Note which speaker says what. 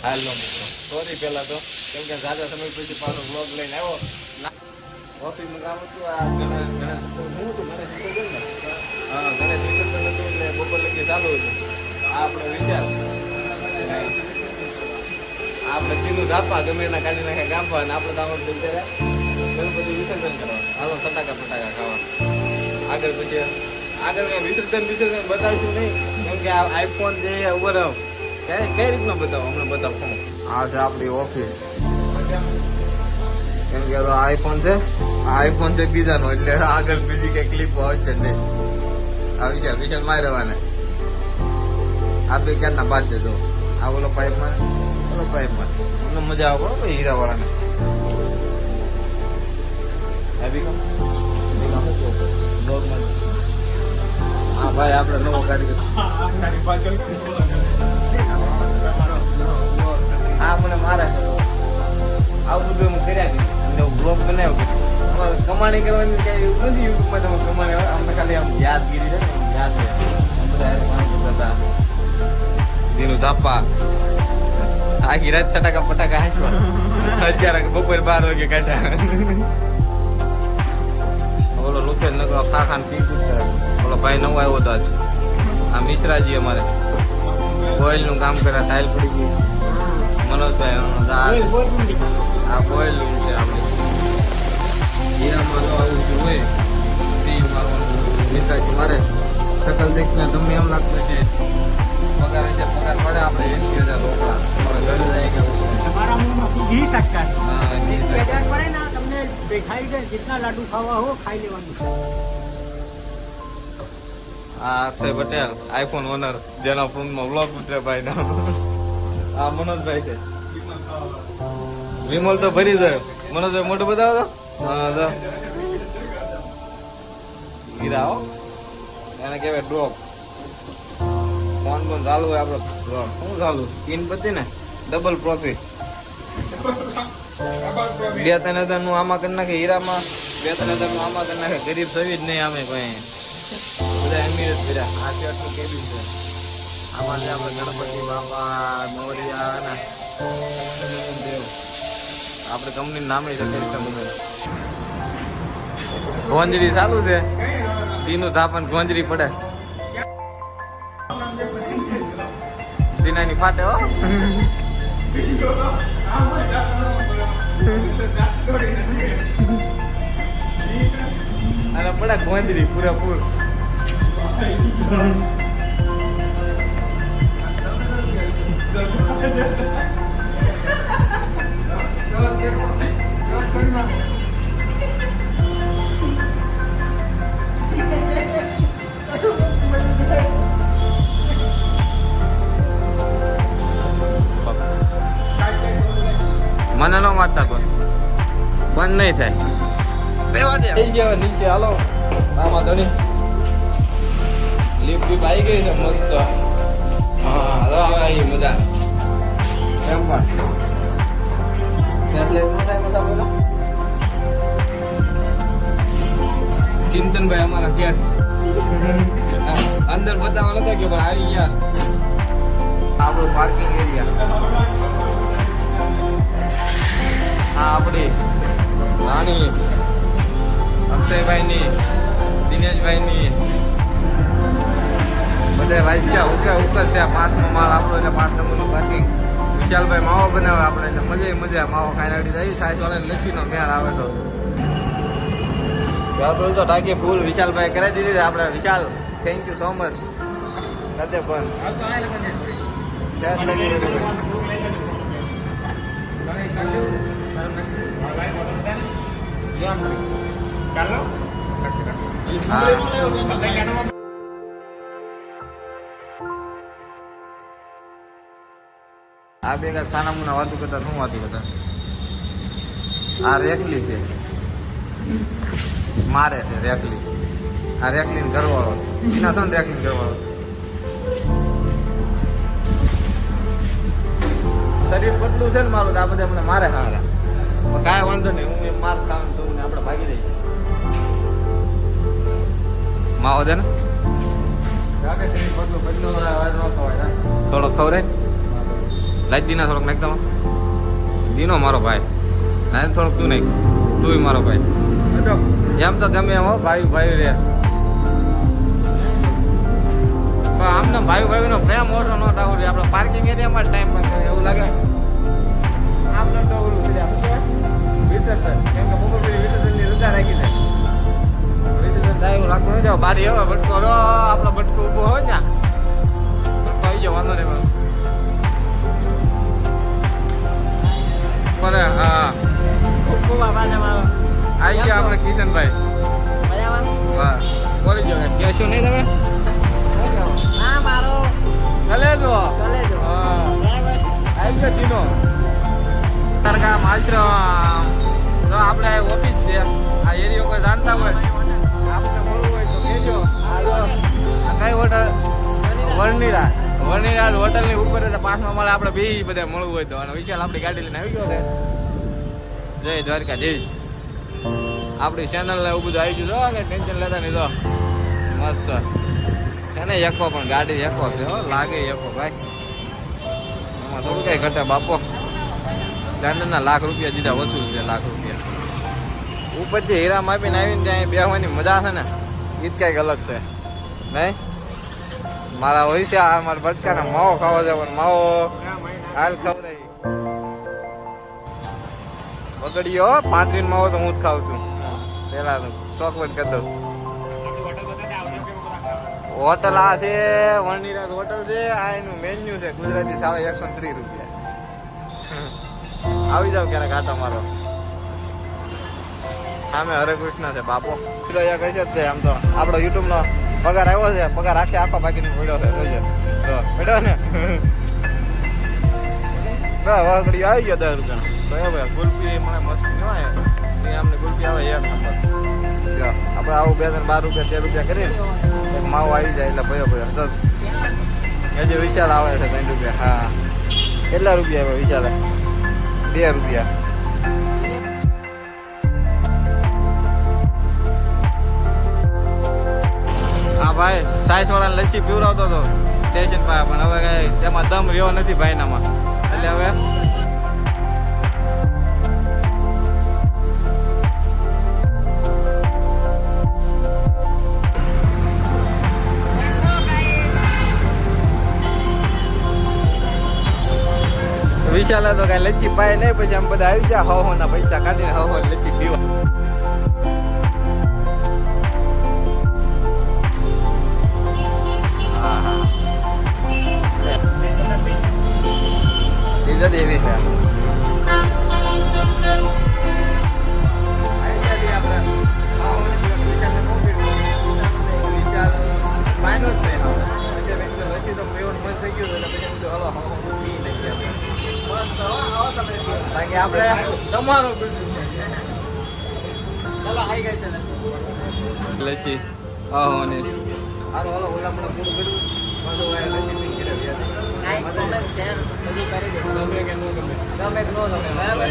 Speaker 1: હાલો મિત્રો સોરી પહેલા તો કેમ કે જ્યાદા સમય પછી પાછો બ્લોગ લઈને આવ્યો ઓફિસનું કામ હતું આ ગણેશ હા ગણેશ વિસર્જન હતું એટલે બપોર લગી ચાલુ હતું આપણે વિચાર આપણે તીનું ધાપા ગમે એના કાઢી નાખે ગામવા અને આપણે તો આવડતું ગણપતિ વિસર્જન કરવા હાલો ફટાકા ખાવા આગળ પછી આગળ કઈ વિસર્જન બતાવશું નહીં કેમ કે આ આઈફોન જે ઉપર કઈ રીતનો બતાવો હમણાં બતાવો આ છે આપણી ઓફિસ કેમ કે આઈફોન છે આઈફોન છે બીજાનો એટલે આગળ બીજી કઈ ક્લિપ આવશે નહીં આ વિશાલ મારી રહેવાને આપે ક્યારના બાદ છે તો આ ઓલો પાઇપમાં અમને મજા આવે ભાઈ હીરા વાળાને હા ભાઈ આપણે નવો કારીગર હા મને મારે આવું બધું હું કર્યા બ્લોગ બનાવ્યો કમાણી કરવાની કઈ એવું નથી યુટ્યુબમાં તમે કમાણી અમને ખાલી આમ યાદગીરી છે ને યાદ છે બધા દીનું ધાપા આખી રાત છટાકા પટાકા હાંચવા અત્યારે બપોર 12 વાગે કાઢ્યા ઓલો લોકેશ નગર ખાખાન પીકું છે ઓલો ભાઈ નવો આવ્યો હતો આજ આ મિશ્રાજી અમારે ઓઇલનું કામ કરે ટાઇલ પડી ગઈ મનોજભાઈ આ બોઇલ છે આપણે હીરામાં તો આવું હોય તી મારવાનું મિશ્રાજી મારે સકલ દેખને તમને એમ લાગતું છે પગાર પડે આપણે 80,000 રોકડા ઘરે જાય કે
Speaker 2: हमारा मुंह में घी सकता है हाँ 20,000 पड़े ना तुमने दिखाई दे जितना लाडू खावा हो खाई लेવાનું
Speaker 1: આ અક્ષય પટેલ આઈફોન ઓનર જેના ફોનમાં વ્લોગ ઉતરે ભાઈ ના આ મનોજભાઈ છે વિમલ તો ભરી જાય મનોજભાઈ મોટું બતાવો તો હા તો હીરા હો એને કહેવાય ડ્રોપ ફોન ચાલુ હોય આપણો ડ્રોપ શું ચાલુ પિન પતી ને ડબલ પ્રોફિટ 2-3 હજારનું આમાં કરી નાખે હીરામાં 2-3 હજારનું આમાં કરી નાખે ગરીબ થવી જ નહીં આમે કોઈ બધા અમીર જ કર્યા આ છે આટલું કેબિન છે આમાં જે આપણે ગણપતિ બાપા મોરિયા ને દેવ આપણે કંપની નામે છે ગોંજરી ચાલુ છે દીનું ધાપન ગોંજરી પડે દીનાની ફાટે હો અને પડે ગોંજરી પૂરેપૂર મને ન મારતા કોઈ બંધ નહીં થાય રેવા દે નીચે હાલો આમાં ધણી લીપ બીપ આવી ગઈ છે મસ્ત હા આવી મજા એમ પણ ચિંતનભાઈ અમારા ચેટ અંદર બતાવવા નતા કે પણ આવી ગયા આપણું પાર્કિંગ એરિયા હા આપણી રાણી અક્ષયભાઈની દિનેશભાઈની બધા વાંચ્યા ઉકે છે આ 5મો માળ આપણો એટલે 5 નંબરનું પાર્કિંગ વિશાલભાઈ માવો બનાવે આપણે એટલે મજા માવો ખાઈ નાખી જાય સાઈઝ વાળાને લચ્છીનો મેળ આવે તો આપણે તો ટાંકી ફૂલ વિશાલભાઈ કરાવી દીધી આપણે વિશાલ થેન્ક યુ સો મચ કદે પણ આ બે ખાના મુના વાતું કરતા શું વાતું કરતા આ રેકલી છે મારે છે રેકલી આ રેકલી ઘરવાળો એના શું રેકલી ઘરવાળો શરીર પતલું છે ને મારું આ બધા મને મારે હારા કાંઈ વાંધો નહીં હું એમ માર ખાવાનું છું ને આપણે ભાગી જઈએ માવો દે ને થોડો ખવરાય લાજ દીના થોડોક નાખ તમે દીનો મારો ભાઈ નાને થોડોક તું નાખ તું મારો ભાઈ એમ તો ગમે એમ હો ભાઈ ભાઈ રે આમને ભાઈ નો પ્રેમ ઓછો ન થવો જોઈએ આપણે પાર્કિંગ એરિયામાં ટાઈમ પાસ કરીએ એવું લાગે આમને તો ઓલું છે વિસર્જન કેમ કે બપોર પછી વિસર્જનની રજા રાખી દે વિસર્જન થાય એવું લાગતું ન જાવ બારી હવે ભટકો આપણો ભટકો ઊભો હોય ને ભટકો આવી જાવ વાંધો નહીં મને હા
Speaker 2: ખૂબ ખૂબ આભાર તમારો
Speaker 1: આવી ગયા આપણે કિશનભાઈ
Speaker 2: મજામાં
Speaker 1: હા બોલી જાવ કહેશું નહીં તમે
Speaker 2: હા મારો
Speaker 1: કલેજો
Speaker 2: કલેજો
Speaker 1: હા
Speaker 2: બરાબર
Speaker 1: આવી ગયો જીનો સરગામ આશ્રમ તો આપણે ઓફિસ છે આ એરિયો કોઈ જાણતા હોય આપણે મળવું હોય તો કહેજો આ કઈ હોટલ વર્ણિરાજ હોટલની ઉપર પાસમાં મળે આપણે બે બધા મળવું હોય તો અને વિશાલ આપણી ગાડી લઈને આવી ગયો છે જય દ્વારકા જય આપણી ચેનલ ને એવું બધું આવી ગયું છે કે ટેન્શન લેતા નહીં તો મસ્ત છે ને એકો પણ ગાડી એકો છે હો લાગે એકો ભાઈ એમાં થોડું કઈ ઘટે બાપો સ્પ્લેન્ડરના લાખ રૂપિયા દીધા ઓછું છે લાખ રૂપિયા ઉપરથી હીરા માપીને આવીને ત્યાં બેસવાની મજા છે ને એ જ કંઈક અલગ છે નહીં મારા હોય છે આ મારા બચ્ચાને માવો ખાવો છે પણ માવો હાલ ખવડાવી બગડ્યો 35 માવો તો હું જ ખાઉં છું પેલા તો ચોકલેટ કરી દઉં હોટલ આ છે વર્ણિરાજ હોટલ છે આ એનું મેન્યુ છે ગુજરાતી ₹130 આવી જાવ ક્યારેક આટો મારો સામે હરે કૃષ્ણ છે બાપો કઈ છે આમ તો આપણો યુટ્યુબ નો પગાર આવ્યો છે પગાર આખો બાકી પડ્યો છે જોઈજો પડ્યો ને વાગડી આવી ગયો ₹10 બરાબર ગુલ્ફી મને મસ્ત ન હોય શ્રી આમને ગુલ્ફી આવે 1 નંબર આપણે આવું 2 ₹12 ₹13 કરીને એક માવો આવી જાય એટલે ભયો એ જે વિશાલ આવે છે ₹3 હા કેટલા રૂપિયા આવે વિશાલે ₹2 હા ભાઈ સાઈસ વાળા લસ્સી પીવડાવતો હતો સ્ટેશન પાસે પણ હવે કઈ તેમાં દમ રહ્યો નથી ભાઈનામાં એટલે હવે વિશાલ તો કઈ લચ્છી પાય નહીં પછી આમ બધા આવી ગયા હો ના પૈસા કાઢીને હો લચ્છી પીવા ઇજ્જત એવી છે બાકી આપણે તમારો ચાલો આવી ગઈ છે લચ્છી આહો ને હાલો હાલો ઓલા મને પૂરું કર્યું લચ્છી પીકી રહી
Speaker 2: લાઈક કોમેન્ટ શેર બધું કરી દેજો
Speaker 1: ગમે કે ન ગમે
Speaker 2: ગમે કે ન ગમે બરાબર